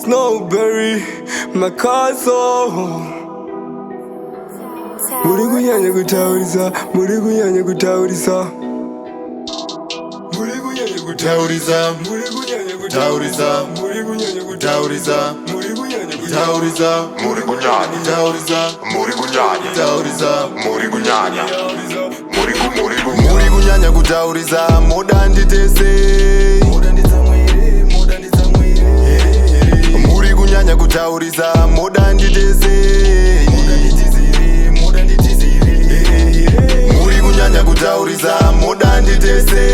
snowberry, my castle. Muri kunyanya kutaurisa, muri kunyanya kutaurisa. Muri kunyanya kutaurisa, muri kunyanya kutaurisa, muri kunyanya kutaurisa, muri kunyanya kutaurisa, muri kunyanya kutaurisa, muri kunyanya kutaurisa, muri kunyanya muri kunyanya kutaurisa, moda nditese. Muri kunyanya kutaurisa, moda nditese. Muri kunyanya kutaurisa, moda nditese.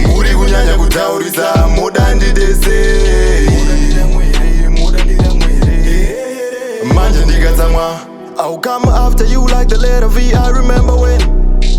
Muri kunyanya kutaurisa, moda nditese. Manje ndikatsamwa, I'll come after you like the letter V. I remember when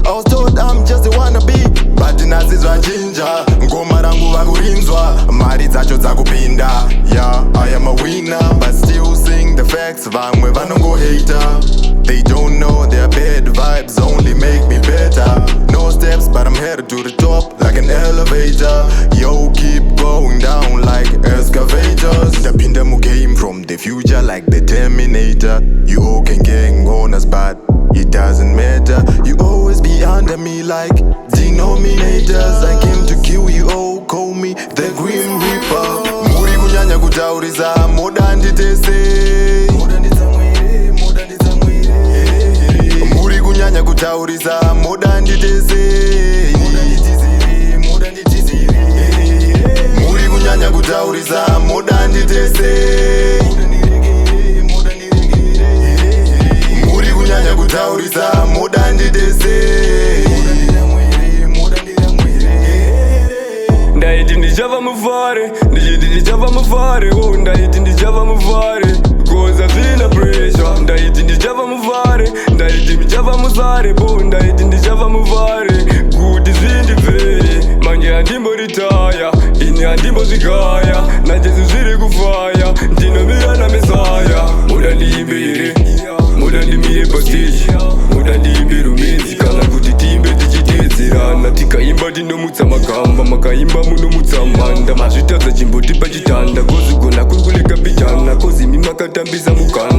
I was told I'm just a wannabe, but nazizwa njinja, ngoma rangu vakurinzwa, mari dzacho dzakupinda. Yeah, I am a winner, but still sing the facts. Vamwe vanongo hater, they don't know their bad vibes only make me better. No steps, but I'm headed to the top like an elevator. Yo, keep going down like excavators. Ndapinda mu game from the future like the Terminator. You all can gang on us, but it doesn't matter. You always be under me like denominators. I came to kill you all, call me the Grim Reaper. Muri kunyanya kutaurisa, moda nditese. Muri kunyanya kutaurisa, moda nditese. Muri kunyanya kutaurisa, moda nditese. Muri kunyanya kutaurisa, moda nditese. Ndaiti ndichava mufare, ndichiti ndichava mufare, oh ndaiti ndichava mufare, cause I feel the pressure. Ndaiti ndichava mufare, ndaiti ndichava musare, bo ndaiti ndichava mufare, kuti zvindibvere. Manje handimboritaya, ini handimbozvikaya, najesu zviri kufaya, ndinomira namesaya. Muda ndiimbire, muda ndimire pastage, muda ndiimbe rumenzi, kana kuti tiimbe tichiteedzerana. Tikaimba tinomutsa makamba, makaimba munomutsa manda. Mazvitadza chimbotipa chitanda, kozigona kuri kuleka pichana, kozimi makatambisa mukana.